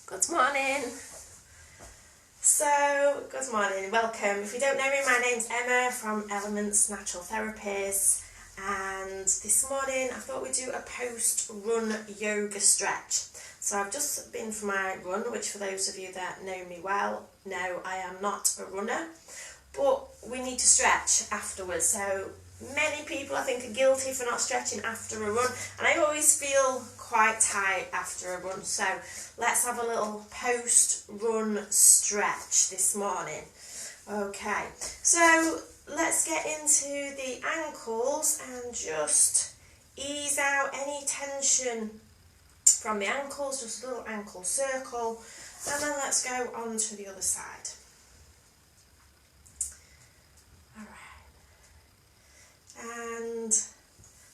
Good morning. Good morning, welcome. If you don't know me, my name's Emma from Elements Natural Therapies, and this morning I thought we'd do a post-run yoga stretch. So I've just been for my run, which for those of you that know me well, know I am not a runner, but we need to stretch afterwards. So many people I think are guilty for not stretching after a run, and I always feel quite tired after a run, so let's have a little post-run stretch this morning. Okay, so let's get into the ankles and just ease out any tension from the ankles, just a little ankle circle, and then let's go on to the other side. And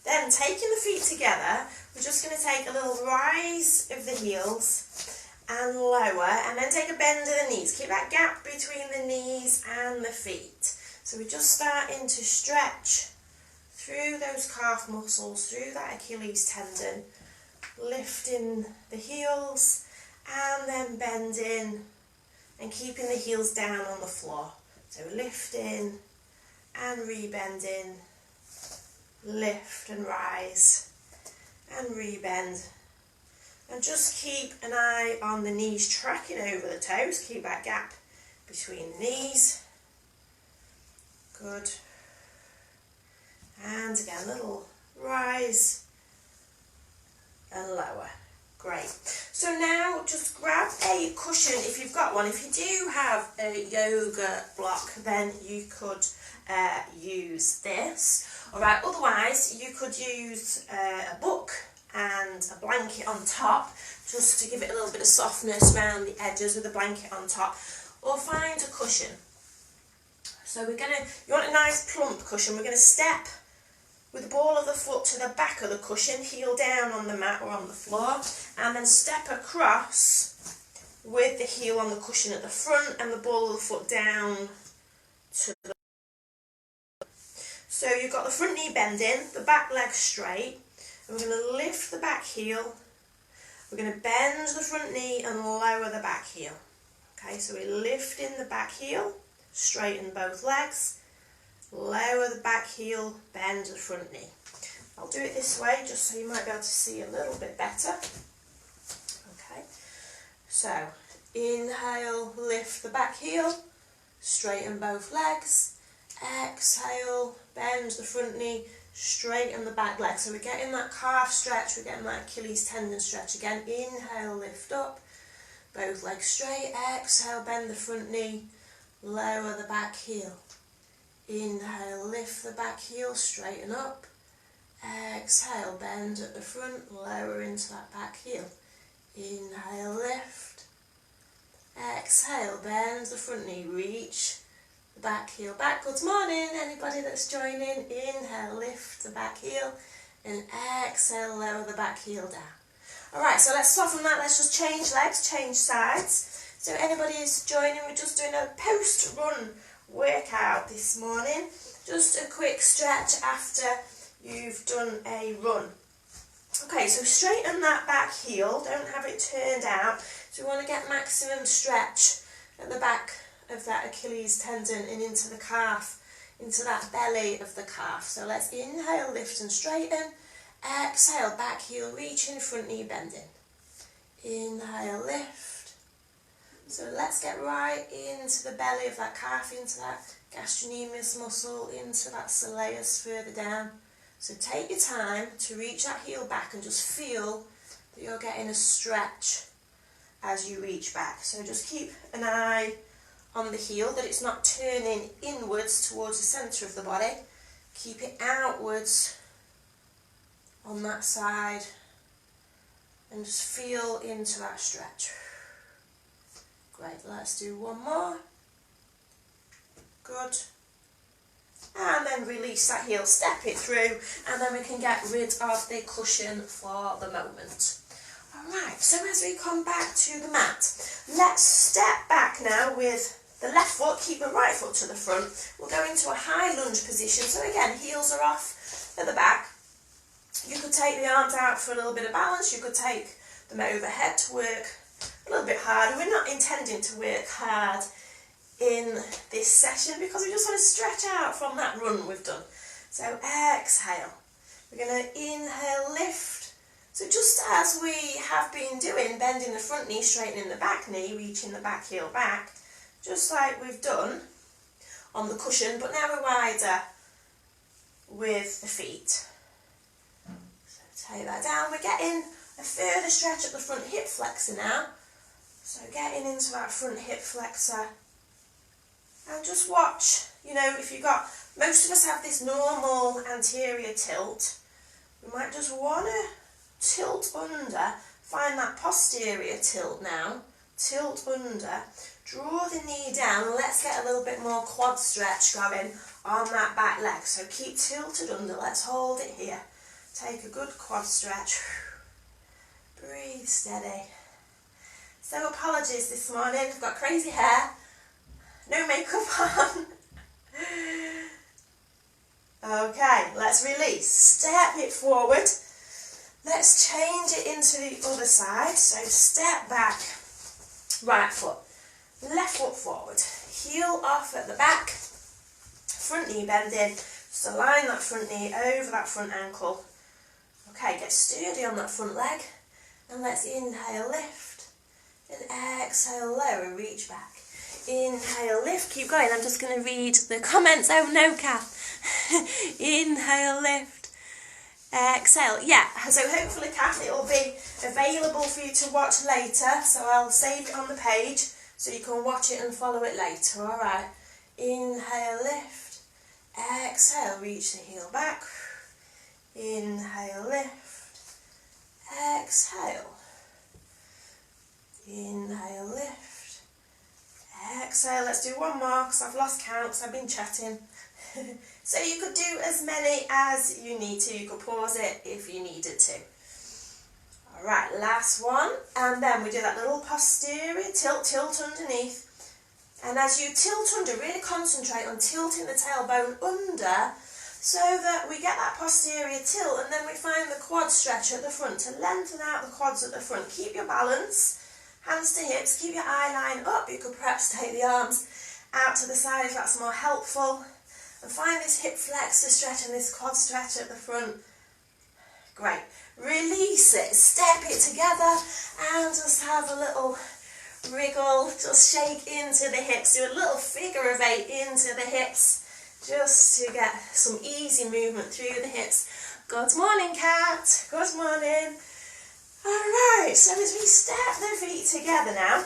then taking the feet together, we're just going to take a little rise of the heels and lower, and then take a bend of the knees. Keep that gap between the knees and the feet. So we're just starting to stretch through those calf muscles, through that Achilles tendon, lifting the heels and then bending and keeping the heels down on the floor. So lifting and rebending. Lift and rise and rebend, and just keep an eye on the knees tracking over the toes. Keep that gap between the knees. Good. And again, a little rise and lower. Great. So now just grab a cushion if you've got one. If you do have a yoga block, then you could use this. Alright, otherwise you could use a book and a blanket on top, just to give it a little bit of softness around the edges with a blanket on top, or find a cushion. So you want a nice plump cushion. We're going to step with the ball of the foot to the back of the cushion, heel down on the mat or on the floor, and then step across with the heel on the cushion at the front and the ball of the foot down to the. So you've got the front knee bending, the back leg straight, and we're going to lift the back heel. We're going to bend the front knee and lower the back heel. Okay, so we're lifting the back heel, straighten both legs, lower the back heel, bend the front knee. I'll do it this way just so you might be able to see a little bit better. Okay, so inhale, lift the back heel, straighten both legs. Exhale, bend the front knee, straighten the back leg. So we're getting that calf stretch, we're getting that Achilles tendon stretch again. Inhale, lift up, both legs straight. Exhale, bend the front knee, lower the back heel. Inhale, lift the back heel, straighten up. Exhale, bend at the front, lower into that back heel. Inhale, lift. Exhale, bend the front knee, reach the back heel back. Good morning, anybody that's joining. Inhale, lift the back heel, and exhale, lower the back heel down. Alright, so let's stop from that. Let's just change legs, change sides. So anybody who's joining, we're just doing a post-run workout this morning. Just a quick stretch after you've done a run. Okay, so straighten that back heel, don't have it turned out. So we want to get maximum stretch at the back of that Achilles tendon and into the calf, into that belly of the calf. So let's inhale, lift and straighten. Exhale, back heel reaching, front knee bending. Inhale, lift. So let's get right into the belly of that calf, into that gastrocnemius muscle, into that soleus further down. So take your time to reach that heel back and just feel that you're getting a stretch as you reach back. So just keep an eye on the heel, that it's not turning inwards towards the centre of the body. Keep it outwards on that side and just feel into that stretch. Great, let's do one more. Good. And then release that heel, step it through, and then we can get rid of the cushion for the moment. Alright, so as we come back to the mat, let's step back now with the left foot, keep the right foot to the front. We'll go into a high lunge position. So again, heels are off at the back. You could take the arms out for a little bit of balance. You could take them overhead to work a little bit harder. We're not intending to work hard in this session because we just want to stretch out from that run we've done. So exhale. We're going to inhale, lift. So just as we have been doing, bending the front knee, straightening the back knee, reaching the back heel back, just like we've done on the cushion, but now we're wider with the feet. So take that down. We're getting a further stretch at the front hip flexor now. So getting into that front hip flexor. And just watch, you know, if you've got, most of us have this normal anterior tilt. We might just want to tilt under, find that posterior tilt now, tilt under, draw the knee down, let's get a little bit more quad stretch going on that back leg. So keep tilted under, let's hold it here. Take a good quad stretch. Breathe steady. So apologies this morning, I've got crazy hair, no makeup on. Okay, let's release. Step it forward. Let's change it into the other side. So step back, right foot, left foot forward, heel off at the back, front knee bending. Just align that front knee over that front ankle. Okay, get sturdy on that front leg. And let's inhale, lift. And exhale, lower, reach back. Inhale, lift, keep going. I'm just going to read the comments. Oh no, Kath. Inhale, lift. Exhale. Yeah, so hopefully, Kath, it will be available for you to watch later. So I'll save it on the page so you can watch it and follow it later. All right. Inhale, lift. Exhale, reach the heel back. Inhale, lift. Exhale. Inhale, lift. Exhale. Let's do one more because I've lost count, so I've been chatting. So you could do as many as you need to. You could pause it if you needed to. Alright, last one. And then we do that little posterior tilt underneath. And as you tilt under, really concentrate on tilting the tailbone under so that we get that posterior tilt, and then we find the quad stretch at the front to lengthen out the quads at the front. Keep your balance. Hands to hips, keep your eye line up. You could perhaps take the arms out to the side if that's more helpful. And find this hip flexor stretch and this quad stretch at the front. Great. Release it, step it together, and just have a little wriggle. Just shake into the hips. Do a little figure of 8 into the hips, just to get some easy movement through the hips. Good morning, Kat. Good morning. Alright, so as we step the feet together now,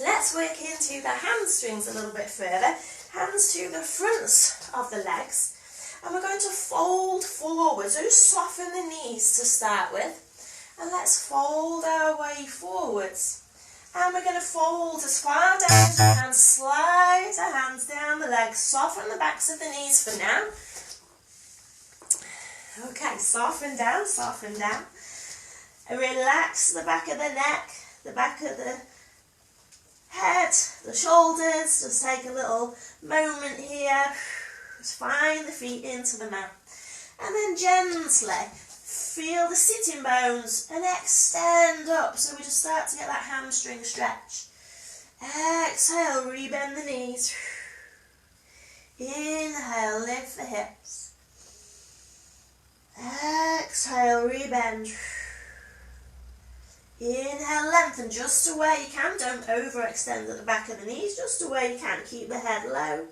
let's work into the hamstrings a little bit further. Hands to the fronts of the legs. And we're going to fold forward. So just soften the knees to start with. And let's fold our way forwards. And we're going to fold as far down as we can. Slide our hands down the legs. Soften the backs of the knees for now. Okay, soften down, soften down. And relax the back of the neck, the back of the head, the shoulders. Just take a little moment here. Just find the feet into the mat. And then gently feel the sitting bones and extend up. So we just start to get that hamstring stretch. Exhale, rebend the knees. Inhale, lift the hips. Exhale, rebend. Inhale, lengthen just to where you can. Don't overextend at the back of the knees, just to where you can. Keep the head low.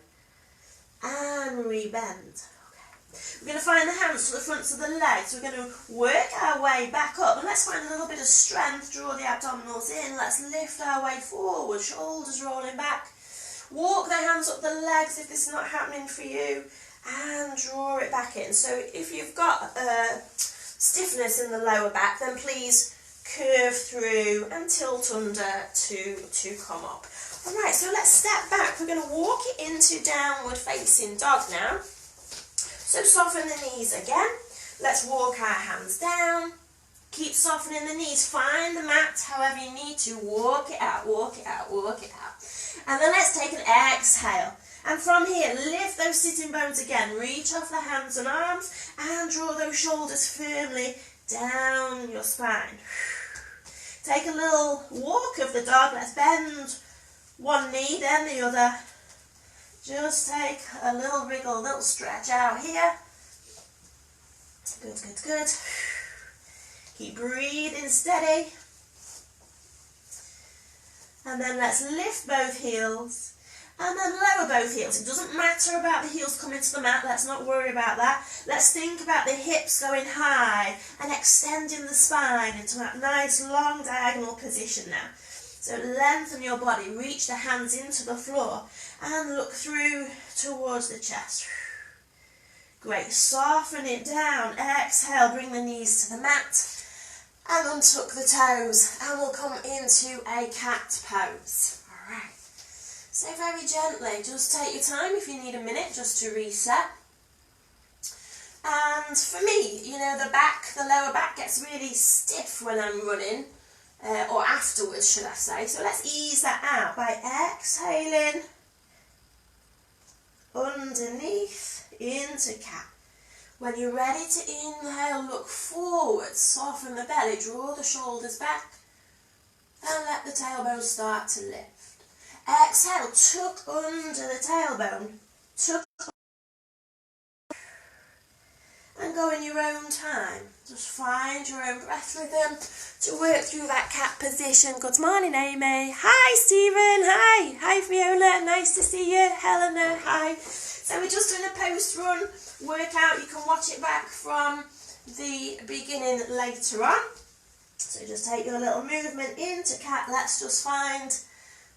And rebend. Okay. We're going to find the hands to the fronts of the legs. We're going to work our way back up. And let's find a little bit of strength. Draw the abdominals in. Let's lift our way forward. Shoulders rolling back. Walk the hands up the legs if this is not happening for you. And draw it back in. So if you've got stiffness in the lower back, then please curve through and tilt under to come up. Alright, so let's step back. We're going to walk it into downward facing dog now. So soften the knees again. Let's walk our hands down. Keep softening the knees. Find the mat however you need to. Walk it out, walk it out, walk it out. And then let's take an exhale. And from here, lift those sitting bones again. Reach off the hands and arms and draw those shoulders firmly down your spine. Take a little walk of the dog. Let's bend one knee, then the other. Just take a little wriggle, a little stretch out here. Good, good, good. Keep breathing steady. And then let's lift both heels. And then lower both heels. It doesn't matter about the heels coming to the mat. Let's not worry about that. Let's think about the hips going high and extending the spine into that nice long diagonal position now. So lengthen your body. Reach the hands into the floor and look through towards the chest. Great. Soften it down. Exhale. Bring the knees to the mat. And untuck the toes. And we'll come into a cat pose. All right. So very gently, just take your time if you need a minute just to reset. And for me, you know, the lower back gets really stiff when I'm running, or afterwards, should I say. So let's ease that out by exhaling underneath into cat. When you're ready to inhale, look forward, soften the belly, draw the shoulders back, and let the tailbone start to lift. Exhale, tuck under the tailbone, tuck, and go in your own time. Just find your own breath rhythm to work through that cat position. Good morning, Amy. Hi, Stephen. Hi. Hi, Fiona. Nice to see you. Helena. Hi. So we're just doing a post-run workout. You can watch it back from the beginning later on. So just take your little movement into cat. Let's just find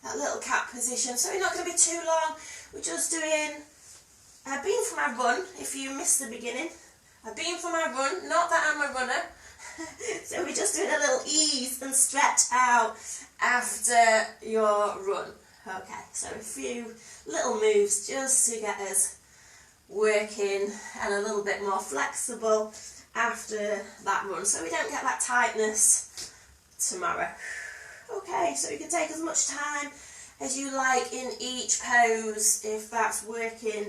that little cat position. So we're not going to be too long. We're just doing, I've been for my run, if you missed the beginning. I've been for my run, not that I'm a runner. So we're just doing a little ease and stretch out after your run. Okay, so a few little moves just to get us working and a little bit more flexible after that run, so we don't get that tightness tomorrow. Okay, so you can take as much time as you like in each pose if that's working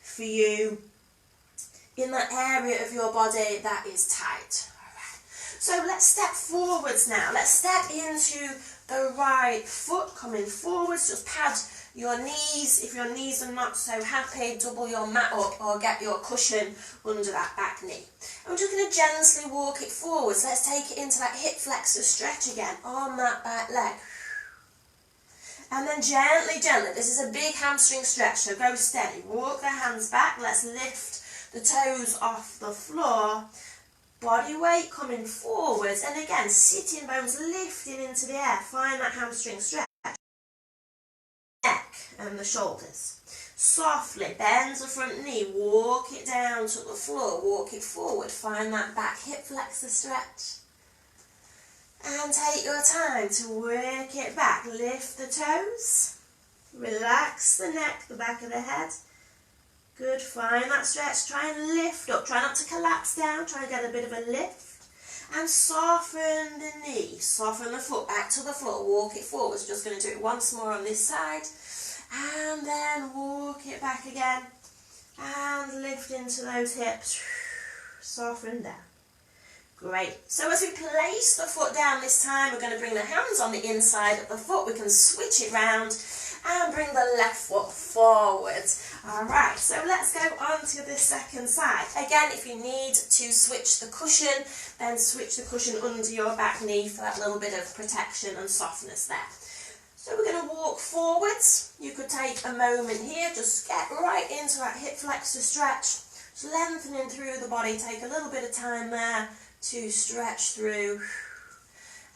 for you in that area of your body that is tight. Alright. So let's step forwards now. Let's step into the right foot, coming forwards. Just pad your knees. If your knees are not so happy, double your mat up or get your cushion under that back knee. And we're just going to gently walk it forwards. Let's take it into that hip flexor stretch again on that back leg. And then gently, gently. This is a big hamstring stretch, so go steady. Walk the hands back. Let's lift the toes off the floor. Body weight coming forwards. And again, sitting bones lifting into the air. Find that hamstring stretch. Neck and the shoulders. Softly bend the front knee. Walk it down to the floor. Walk it forward. Find that back hip flexor stretch. And take your time to work it back. Lift the toes. Relax the neck, the back of the head. Good, find that stretch. Try and lift up. Try not to collapse down. Try and get a bit of a lift. And soften the knee. Soften the foot back to the floor. Walk it forwards. Just going to do it once more on this side. And then walk it back again. And lift into those hips. Soften down. Great. So as we place the foot down this time, we're going to bring the hands on the inside of the foot. We can switch it round and bring the left foot forward. Alright, so let's go on to the second side. Again, if you need to switch the cushion, then switch the cushion under your back knee for that little bit of protection and softness there. So we're going to walk forwards. You could take a moment here, just get right into that hip flexor stretch. Just lengthening through the body, take a little bit of time there to stretch through.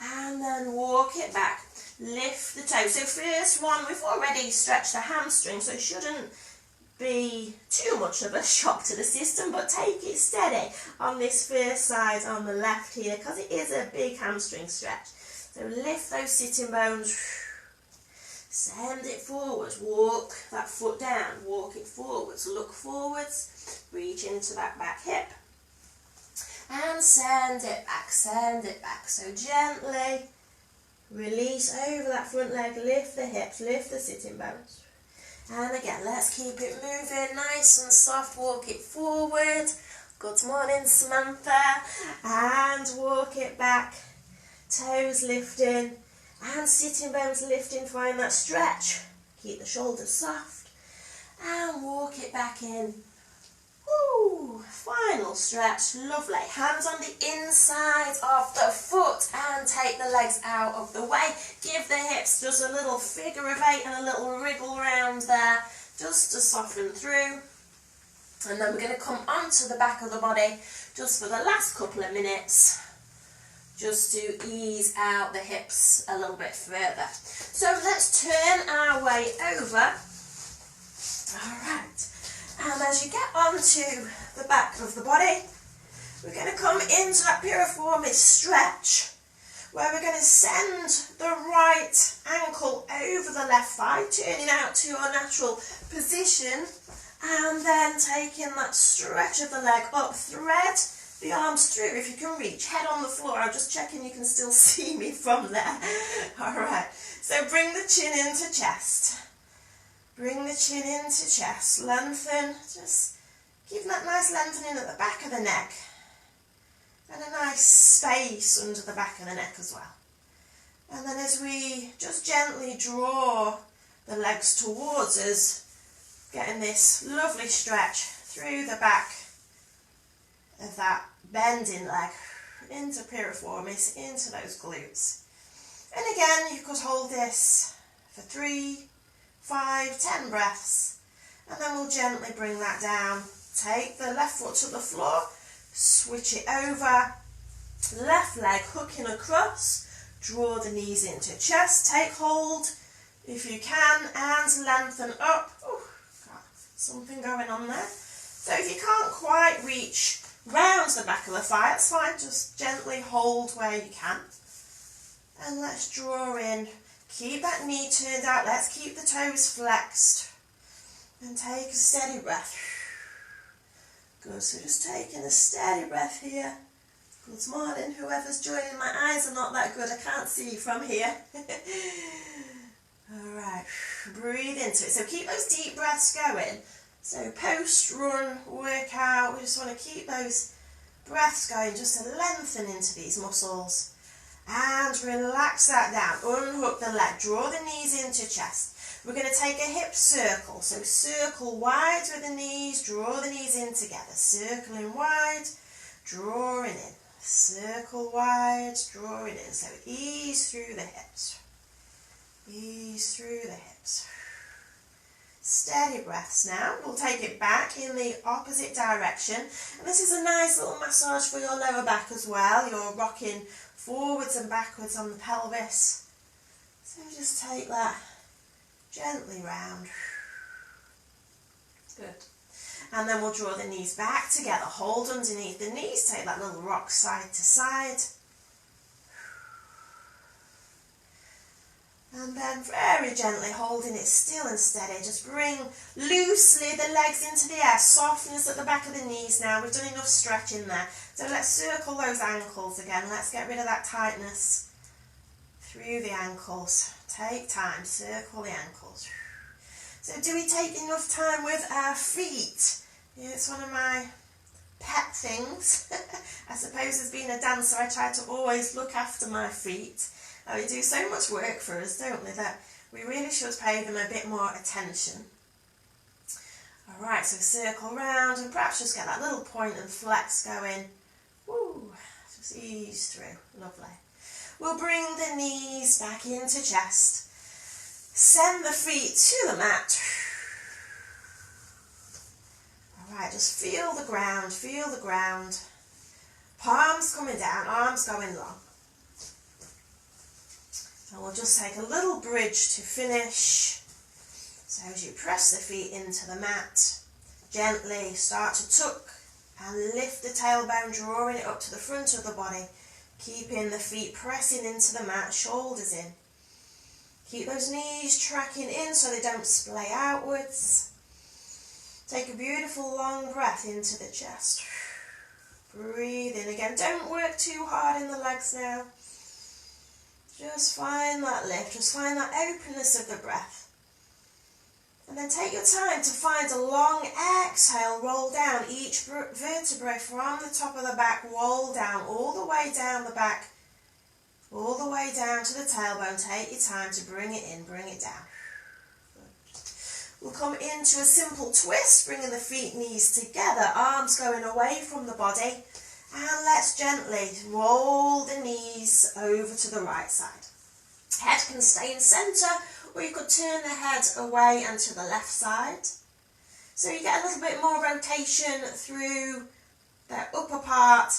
And then walk it back. Lift the toes. So first one, we've already stretched the hamstring, so it shouldn't be too much of a shock to the system, but take it steady on this first side on the left here, because it is a big hamstring stretch. So lift those sitting bones. Send it forwards. Walk that foot down. Walk it forwards. Look forwards. Reach into that back hip. And send it back. Send it back. So gently release over that front leg. Lift the hips. Lift the sitting bones. And again, let's keep it moving. Nice and soft. Walk it forward. Good morning, Samantha. And walk it back toes lifting, and sitting bones lifting. Find that stretch. Keep the shoulders soft, and walk it back in. Woo! Final stretch, lovely. Hands on the inside of the foot and take the legs out of the way. Give the hips just a little figure of 8 and a little wriggle round there, just to soften through. And then we're going to come onto the back of the body just for the last couple of minutes, just to ease out the hips a little bit further. So let's turn our way over. All right. And as you get onto the back of the body, we're going to come into that piriformis stretch, where we're going to send the right ankle over the left thigh, turning out to your natural position, and then taking that stretch of the leg up, thread the arms through if you can reach, head on the floor. I'm just checking you can still see me from there. All right, so bring the chin into chest. Bring the chin into chest, lengthen, just give that nice lengthening at the back of the neck, and a nice space under the back of the neck as well. And then as we just gently draw the legs towards us, getting this lovely stretch through the back of that bending leg, into piriformis, into those glutes. And again, you could hold this for 3, 5, 10 breaths, and then we'll gently bring that down. Take the left foot to the floor, switch it over, left leg hooking across, draw the knees into chest, take hold if you can, and lengthen up. Ooh, got something going on there. So if you can't quite reach round the back of the thigh, that's fine, just gently hold where you can. And let's draw in. Keep that knee turned out, let's keep the toes flexed, and take a steady breath. Good, so just taking a steady breath here. Good morning, whoever's joining, my eyes are not that good, I can't see from here. Alright, breathe into it, so keep those deep breaths going. So post-run workout, we just want to keep those breaths going just to lengthen into these muscles. And relax that down, unhook the leg, draw the knees into chest. We're going to take a hip circle, so circle wide with the knees, draw the knees in together, circling wide, drawing in, circle wide, drawing in, so ease through the hips, ease through the hips. Steady breaths now. We'll take it back in the opposite direction, and this is a nice little massage for your lower back as well. You're rocking forwards and backwards on the pelvis, so just take that gently round. Good. And then we'll draw the knees back together, hold underneath the knees, take that little rock side to side. And then very gently holding it still and steady, just bring loosely the legs into the air, softness at the back of the knees now. We've done enough stretching there. So let's circle those ankles again. Let's get rid of that tightness through the ankles. Take time, circle the ankles. So do we take enough time with our feet? Yeah, it's one of my pet things. I suppose as being a dancer, I try to always look after my feet. They do so much work for us, don't they, that we really should pay them a bit more attention. Alright, so circle round and perhaps just get that little point and flex going. Woo, just ease through, lovely. We'll bring the knees back into chest. Send the feet to the mat. Alright, just feel the ground, feel the ground. Palms coming down, arms going long. And we'll just take a little bridge to finish. So as you press the feet into the mat, gently start to tuck and lift the tailbone, drawing it up to the front of the body, keeping the feet pressing into the mat, shoulders in. Keep those knees tracking in so they don't splay outwards. Take a beautiful long breath into the chest. Breathe in again. Don't work too hard in the legs now. Just find that lift, just find that openness of the breath. And then take your time to find a long exhale, roll down each vertebrae from the top of the back, roll down all the way down the back, all the way down to the tailbone. Take your time to bring it in, bring it down. We'll come into a simple twist, bringing the feet, knees together, arms going away from the body. And let's gently roll the knees over to the right side. Head can stay in centre, or you could turn the head away and to the left side. So you get a little bit more rotation through the upper part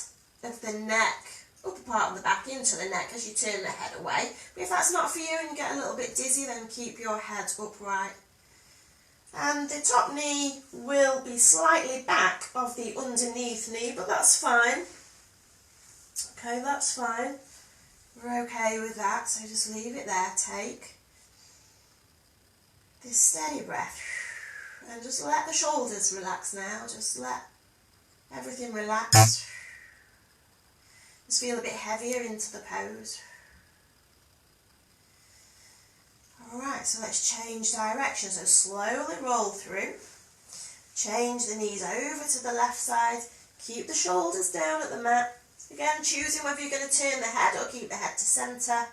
of the neck, upper part of the back into the neck as you turn the head away. But if that's not for you and you get a little bit dizzy, then keep your head upright. And the top knee will be slightly back of the underneath knee, but that's fine. Okay, that's fine. We're okay with that, so just leave it there. Take this steady breath. And just let the shoulders relax now. Just let everything relax. Just feel a bit heavier into the pose. Alright, so let's change direction. So slowly roll through. Change the knees over to the left side. Keep the shoulders down at the mat. Again, choosing whether you're going to turn the head or keep the head to centre.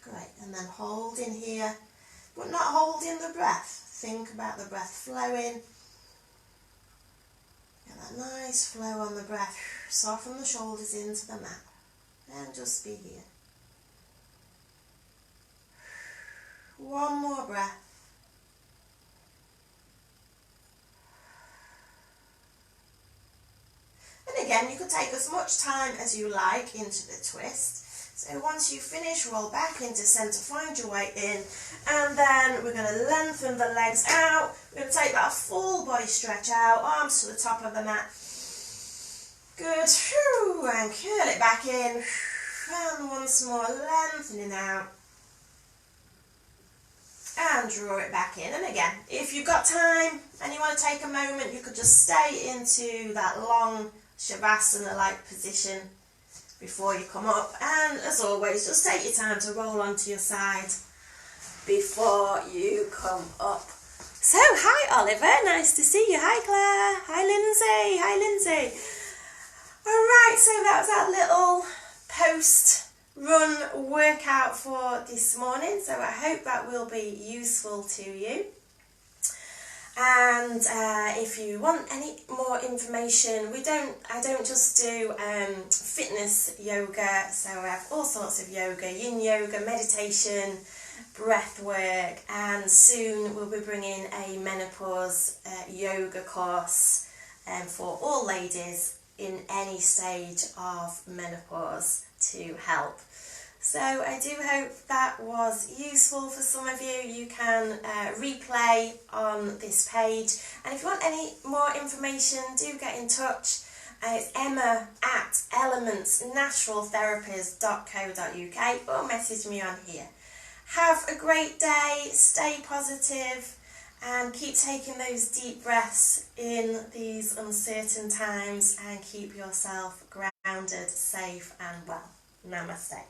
Great, and then hold in here, but not holding the breath. Think about the breath flowing. Get that nice flow on the breath. Soften the shoulders into the mat. And just be here. One more breath. And again, you could take as much time as you like into the twist. So once you finish, roll back into centre, find your way in, and then we're going to lengthen the legs out. We're going to take that full body stretch out, arms to the top of the mat. Good, and curl it back in, and once more, lengthening out. And draw it back in. And again, if you've got time and you want to take a moment, you could just stay into that long Shavasana-like position before you come up. And as always, just take your time to roll onto your side before you come up. So, hi Oliver, nice to see you. Hi Claire, hi Lindsay, hi Lindsay. Alright, so that was our little post-run workout for this morning. So I hope that will be useful to you. And if you want any more information, I don't just do fitness yoga, so I have all sorts of yoga, yin yoga, meditation, breath work, and soon we'll be bringing a menopause yoga course for all ladies in any stage of menopause to help. So I do hope that was useful for some of you. You can replay on this page, and if you want any more information, do get in touch. It's emma@elementsnaturaltherapies.co.uk or message me on here. Have a great day, stay positive, and keep taking those deep breaths in these uncertain times, and keep yourself grounded, safe and well. Namaste.